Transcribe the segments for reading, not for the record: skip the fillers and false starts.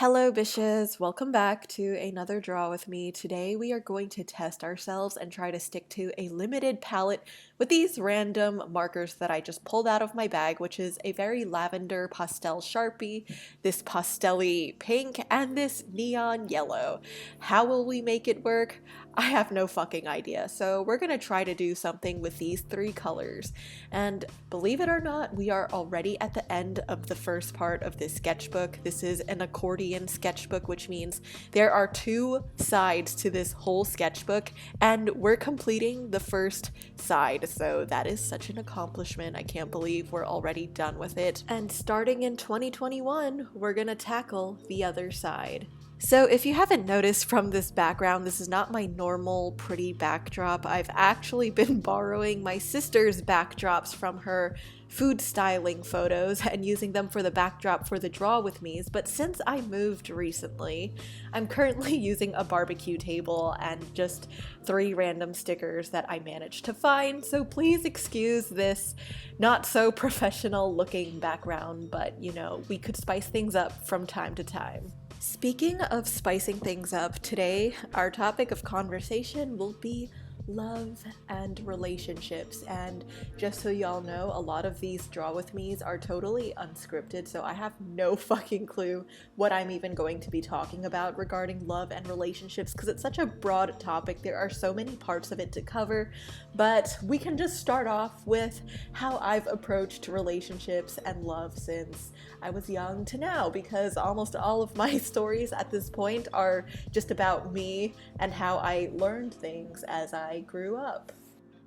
Hello bitches, welcome back to another draw with me. Today we are going to test ourselves and try to stick to a limited palette with these random markers that I just pulled out of my bag, which is a very lavender pastel Sharpie, this pastel-y pink, and this neon yellow. How will we make it work? I have no fucking idea. So we're gonna try to do something with these three colors. And believe it or not, we are already at the end of the first part of this sketchbook. This is an accordion sketchbook, which means there are two sides to this whole sketchbook, and we're completing the first side. So that is such an accomplishment. I can't believe we're already done with it. And starting in 2021, we're gonna tackle the other side. So if you haven't noticed from this background, this is not my normal pretty backdrop. I've actually been borrowing my sister's backdrops from her food styling photos and using them for the backdrop for the draw with me's, but since I moved recently, I'm currently using a barbecue table and just three random stickers that I managed to find, so please excuse this not so professional looking background, but you know, we could spice things up from time to time. Speaking of spicing things up, today our topic of conversation will be love and relationships, and just so y'all know, a lot of these draw with me's are totally unscripted, so I have no fucking clue what I'm even going to be talking about regarding love and relationships because it's such a broad topic. There are so many parts of it to cover, but we can just start off with how I've approached relationships and love since I was young to now, because almost all of my stories at this point are just about me and how I learned things as I grew up.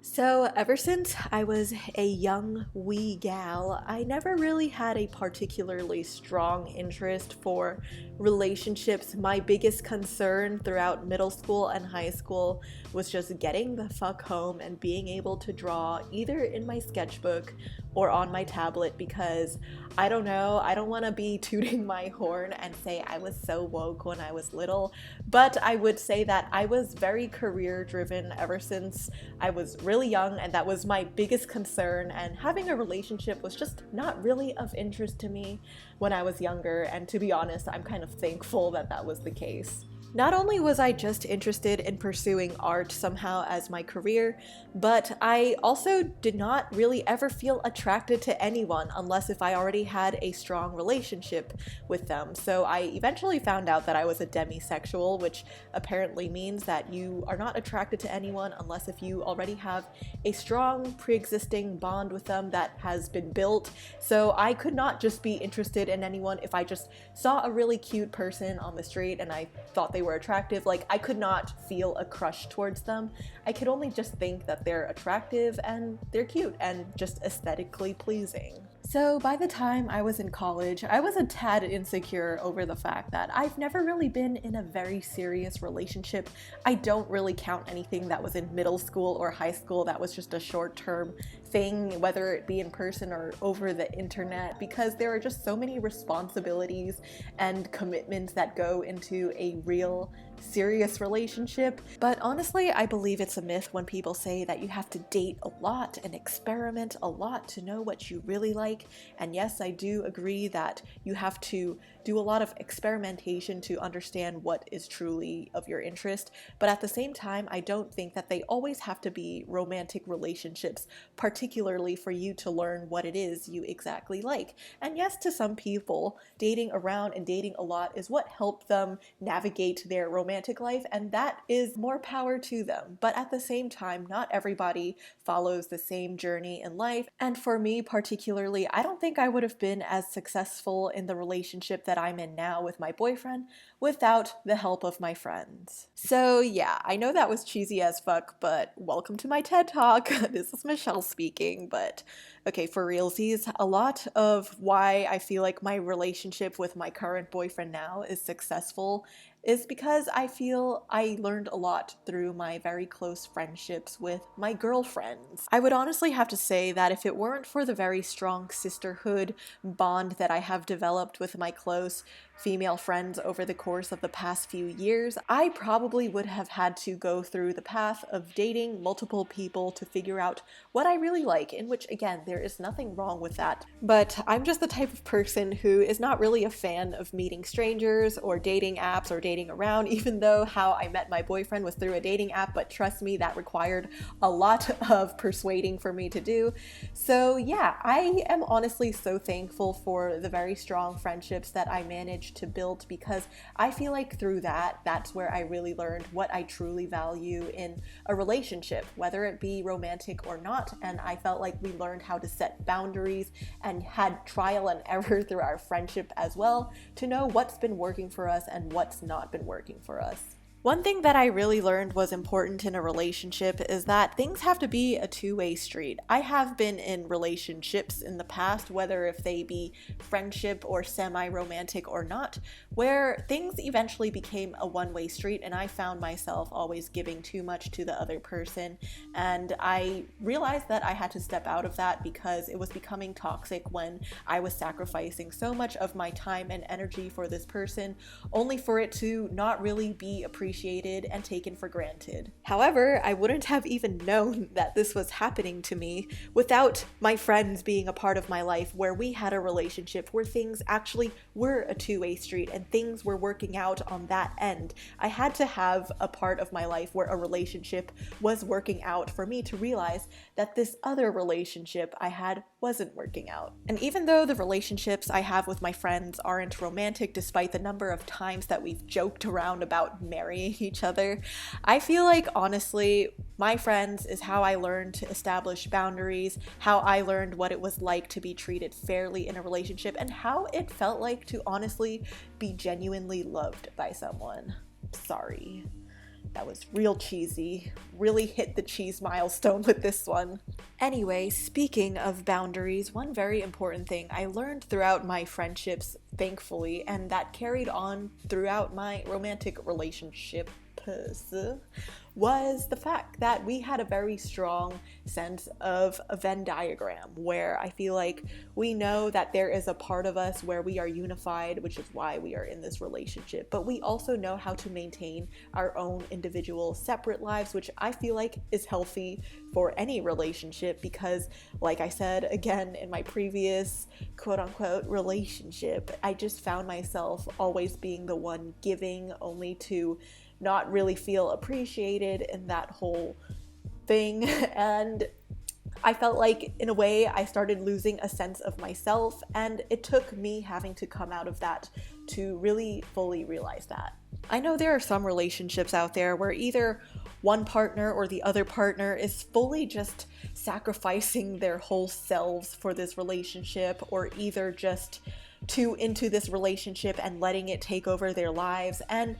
So ever since I was a young wee gal, I never really had a particularly strong interest for relationships. My biggest concern throughout middle school and high school was just getting the fuck home and being able to draw either in my sketchbook or on my tablet, because I don't know, I don't want to be tooting my horn and say I was so woke when I was little, but I would say that I was very career driven ever since I was really young, and that was my biggest concern, and having a relationship was just not really of interest to me when I was younger, and to be honest, I'm kind of thankful that that was the case. Not only was I just interested in pursuing art somehow as my career, but I also did not really ever feel attracted to anyone unless if I already had a strong relationship with them. So I eventually found out that I was a demisexual, which apparently means that you are not attracted to anyone unless if you already have a strong pre-existing bond with them that has been built. So I could not just be interested in anyone if I just saw a really cute person on the street and I thought they were attractive. Like, I could not feel a crush towards them. I could only just think that they're attractive and they're cute and just aesthetically pleasing. So by the time I was in college, I was a tad insecure over the fact that I've never really been in a very serious relationship. I don't really count anything that was in middle school or high school that was just a short-term thing, whether it be in person or over the internet, because there are just so many responsibilities and commitments that go into a real serious relationship. But honestly, I believe it's a myth when people say that you have to date a lot and experiment a lot to know what you really like. And yes, I do agree that you have to do a lot of experimentation to understand what is truly of your interest. But at the same time, I don't think that they always have to be romantic relationships, particularly for you to learn what it is you exactly like. And yes, to some people, dating around and dating a lot is what helped them navigate their romantic life, and that is more power to them. But at the same time, not everybody follows the same journey in life. And for me particularly, I don't think I would have been as successful in the relationship that I'm in now with my boyfriend without the help of my friends. So yeah, I know that was cheesy as fuck, but welcome to my TED Talk. This is Michelle speaking, but okay, for realsies, a lot of why I feel like my relationship with my current boyfriend now is successful is because I feel I learned a lot through my very close friendships with my girlfriends. I would honestly have to say that if it weren't for the very strong sisterhood bond that I have developed with my close female friends over the course of the past few years, I probably would have had to go through the path of dating multiple people to figure out what I really like, in which, again, there is nothing wrong with that. But I'm just the type of person who is not really a fan of meeting strangers or dating apps or dating around, even though how I met my boyfriend was through a dating app, but trust me, that required a lot of persuading for me to do. So yeah, I am honestly so thankful for the very strong friendships that I managed to build, because I feel like through that's where I really learned what I truly value in a relationship, whether it be romantic or not. And I felt like we learned how to set boundaries and had trial and error through our friendship as well to know what's been working for us and what's not been working for us. One thing that I really learned was important in a relationship is that things have to be a two-way street. I have been in relationships in the past, whether if they be friendship or semi-romantic or not, where things eventually became a one-way street, and I found myself always giving too much to the other person. And I realized that I had to step out of that because it was becoming toxic when I was sacrificing so much of my time and energy for this person, only for it to not really be appreciated and taken for granted. However, I wouldn't have even known that this was happening to me without my friends being a part of my life, where we had a relationship where things actually were a two-way street and things were working out on that end. I had to have a part of my life where a relationship was working out for me to realize that this other relationship I had wasn't working out. And even though the relationships I have with my friends aren't romantic, despite the number of times that we've joked around about marrying each other, I feel like honestly my friends is how I learned to establish boundaries, how I learned what it was like to be treated fairly in a relationship, and how it felt like to honestly be genuinely loved by someone. Sorry, that was real cheesy. Really hit the cheese milestone with this one. Anyway, speaking of boundaries, one very important thing I learned throughout my friendships, thankfully, and that carried on throughout my romantic relationship, was the fact that we had a very strong sense of a Venn diagram, where I feel like we know that there is a part of us where we are unified, which is why we are in this relationship, but we also know how to maintain our own individual separate lives, which I feel like is healthy for any relationship, because like I said again in my previous quote-unquote relationship, I just found myself always being the one giving, only to not really feel appreciated in that whole thing. And I felt like in a way I started losing a sense of myself, and it took me having to come out of that to really fully realize that. I know there are some relationships out there where either one partner or the other partner is fully just sacrificing their whole selves for this relationship, or either just too into this relationship and letting it take over their lives. And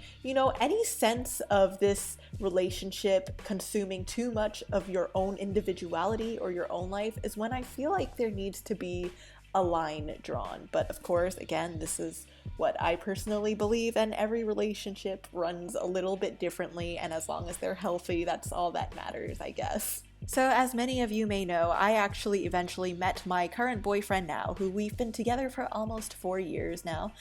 any sense of this relationship consuming too much of your own individuality or your own life is when I feel like there needs to be a line drawn. But of course, again, this is what I personally believe, and every relationship runs a little bit differently, and as long as they're healthy, that's all that matters, I guess. So as many of you may know, I actually eventually met my current boyfriend now, who we've been together for almost 4 years now.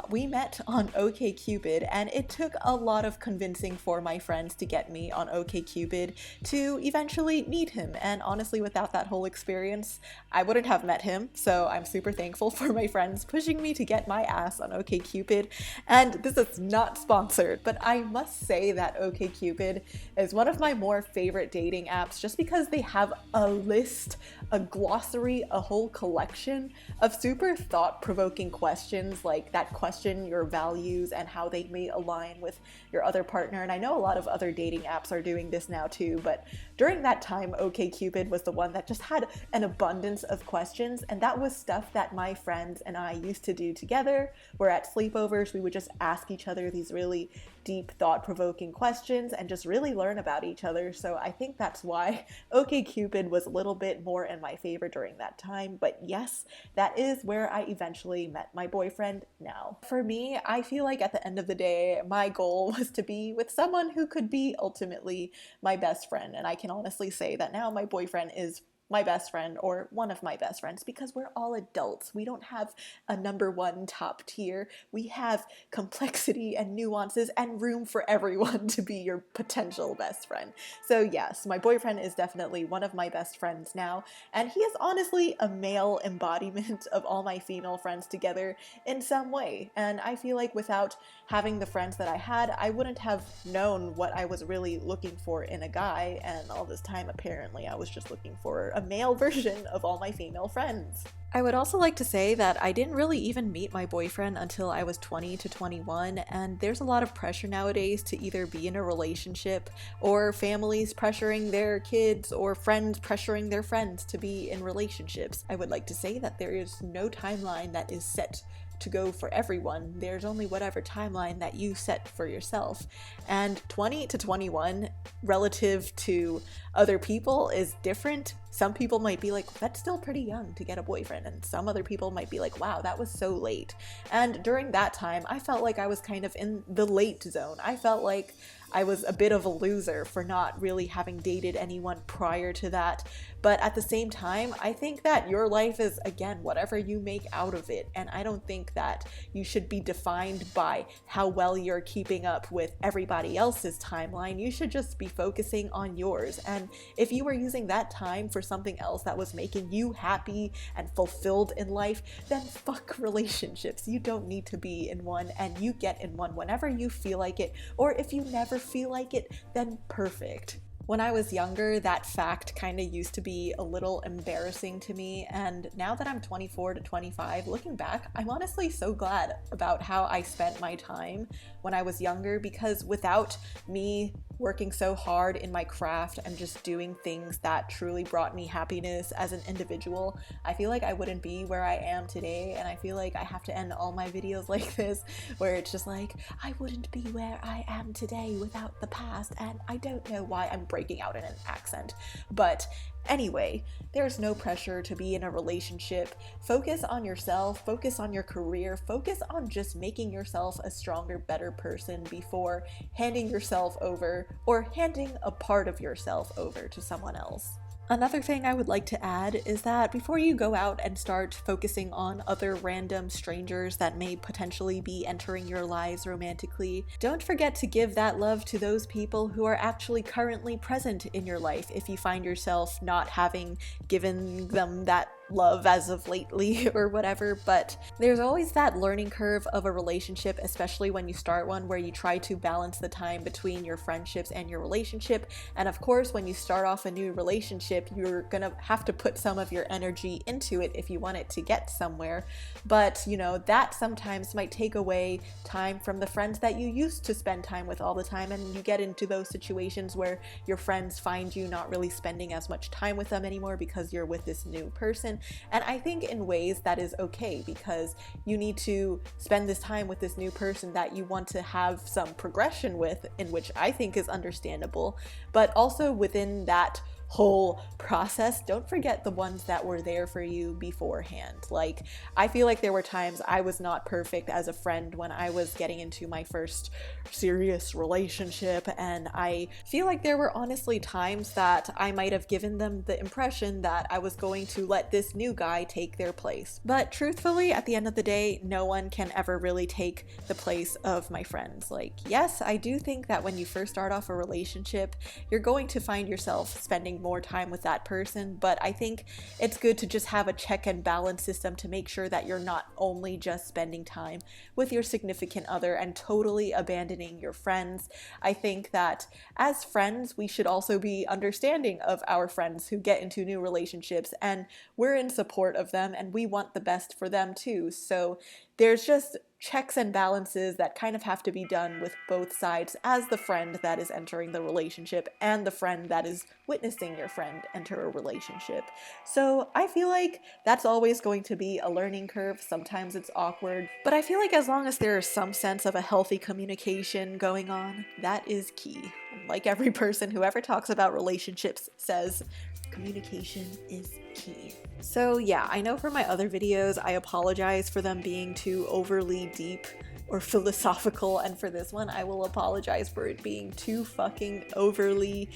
We met on OkCupid, and it took a lot of convincing for my friends to get me on OkCupid to eventually meet him. And honestly, without that whole experience, I wouldn't have met him. So I'm super thankful for my friends pushing me to get my ass on OkCupid. And this is not sponsored, but I must say that OkCupid is one of my more favorite dating apps, just because they have a list, a glossary, a whole collection of super thought-provoking questions, like that question your values and how they may align with your other partner. And I know a lot of other dating apps are doing this now too, but during that time, OkCupid was the one that just had an abundance of questions, and that was stuff that my friends and I used to do together, where at sleepovers we would just ask each other these really deep, thought-provoking questions and just really learn about each other. So I think that's why OkCupid was a little bit more in my favor during that time. But yes, that is where I eventually met my boyfriend now. For me, I feel like at the end of the day, my goal was to be with someone who could be ultimately my best friend. And I can honestly say that now my boyfriend is my best friend or one of my best friends, because we're all adults. We don't have a number one top tier. We have complexity and nuances and room for everyone to be your potential best friend. So yes, my boyfriend is definitely one of my best friends now, and he is honestly a male embodiment of all my female friends together in some way. And I feel like without having the friends that I had, I wouldn't have known what I was really looking for in a guy, and all this time apparently I was just looking for a male version of all my female friends. I would also like to say that I didn't really even meet my boyfriend until I was 20 to 21, and there's a lot of pressure nowadays to either be in a relationship, or families pressuring their kids, or friends pressuring their friends to be in relationships. I would like to say that there is no timeline that is set to go for everyone. There's only whatever timeline that you set for yourself. And 20 to 21 relative to other people is different. Some people might be like, that's still pretty young to get a boyfriend, and some other people might be like, wow, that was so late. And during that time, I felt like I was kind of in the late zone. I felt like I was a bit of a loser for not really having dated anyone prior to that. But at the same time, I think that your life is, again, whatever you make out of it. And I don't think that you should be defined by how well you're keeping up with everybody else's timeline. You should just be focusing on yours. And if you were using that time for something else that was making you happy and fulfilled in life, then fuck relationships. You don't need to be in one, and you get in one whenever you feel like it. Or if you never feel like it, then perfect. When I was younger, that fact kind of used to be a little embarrassing to me, and now that I'm 24 to 25, looking back, I'm honestly so glad about how I spent my time when I was younger, because without me working so hard in my craft and just doing things that truly brought me happiness as an individual, I feel like I wouldn't be where I am today. And I feel like I have to end all my videos like this, where it's just like, I wouldn't be where I am today without the past. And I don't know why I'm breaking out in an accent, but anyway, there's no pressure to be in a relationship. Focus on yourself, focus on your career, focus on just making yourself a stronger, better person before handing yourself over or handing a part of yourself over to someone else. Another thing I would like to add is that before you go out and start focusing on other random strangers that may potentially be entering your lives romantically, don't forget to give that love to those people who are actually currently present in your life if you find yourself not having given them that love as of lately or whatever. But there's always that learning curve of a relationship, especially when you start one, where you try to balance the time between your friendships and your relationship. And of course, when you start off a new relationship, you're gonna have to put some of your energy into it if you want it to get somewhere. But you know, that sometimes might take away time from the friends that you used to spend time with all the time, and you get into those situations where your friends find you not really spending as much time with them anymore because you're with this new person. And I think in ways that is okay, because you need to spend this time with this new person that you want to have some progression with, in which I think is understandable. But also within that whole process, don't forget the ones that were there for you beforehand. Like, I feel like there were times I was not perfect as a friend when I was getting into my first serious relationship, and I feel like there were honestly times that I might have given them the impression that I was going to let this new guy take their place. But truthfully, at the end of the day, no one can ever really take the place of my friends. Like, yes, I do think that when you first start off a relationship, you're going to find yourself spending more time with that person, but I think it's good to just have a check and balance system to make sure that you're not only just spending time with your significant other and totally abandoning your friends. I think that as friends, we should also be understanding of our friends who get into new relationships, and we're in support of them and we want the best for them too. So there's just checks and balances that kind of have to be done with both sides, as the friend that is entering the relationship and the friend that is witnessing your friend enter a relationship. So I feel like that's always going to be a learning curve. Sometimes it's awkward, but I feel like as long as there is some sense of a healthy communication going on, that is key. Like every person who ever talks about relationships says, communication is key. So yeah, I know for my other videos, I apologize for them being too overly deep or philosophical, and for this one I will apologize for it being too fucking overly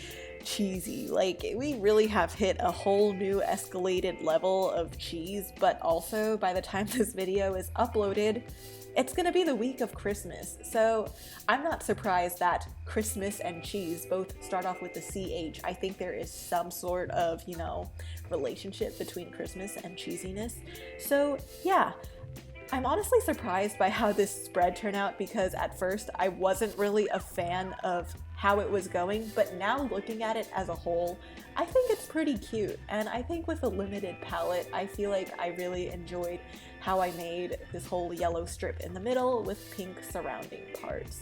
cheesy. Like, we really have hit a whole new escalated level of cheese, but also by the time this video is uploaded, it's gonna be the week of Christmas, so I'm not surprised that Christmas and cheese both start off with the CH. I think there is some sort of, you know, relationship between Christmas and cheesiness. So yeah, I'm honestly surprised by how this spread turned out, because at first I wasn't really a fan of how it was going, but now looking at it as a whole, I think it's pretty cute. And I think with a limited palette, I feel like I really enjoyed how I made this whole yellow strip in the middle with pink surrounding parts.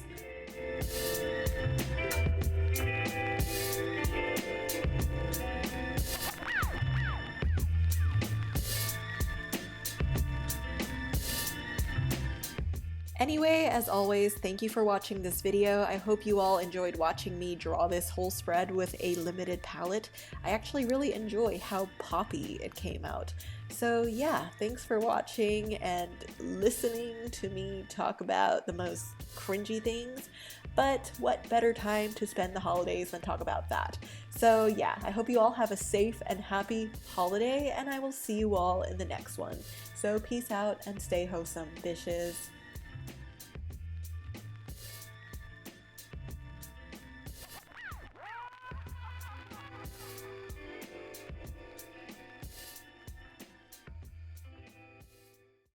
Anyway, as always, thank you for watching this video. I hope you all enjoyed watching me draw this whole spread with a limited palette. I actually really enjoy how poppy it came out. So yeah, thanks for watching and listening to me talk about the most cringy things, but what better time to spend the holidays than talk about that. So yeah, I hope you all have a safe and happy holiday, and I will see you all in the next one. So peace out and stay wholesome, bitches.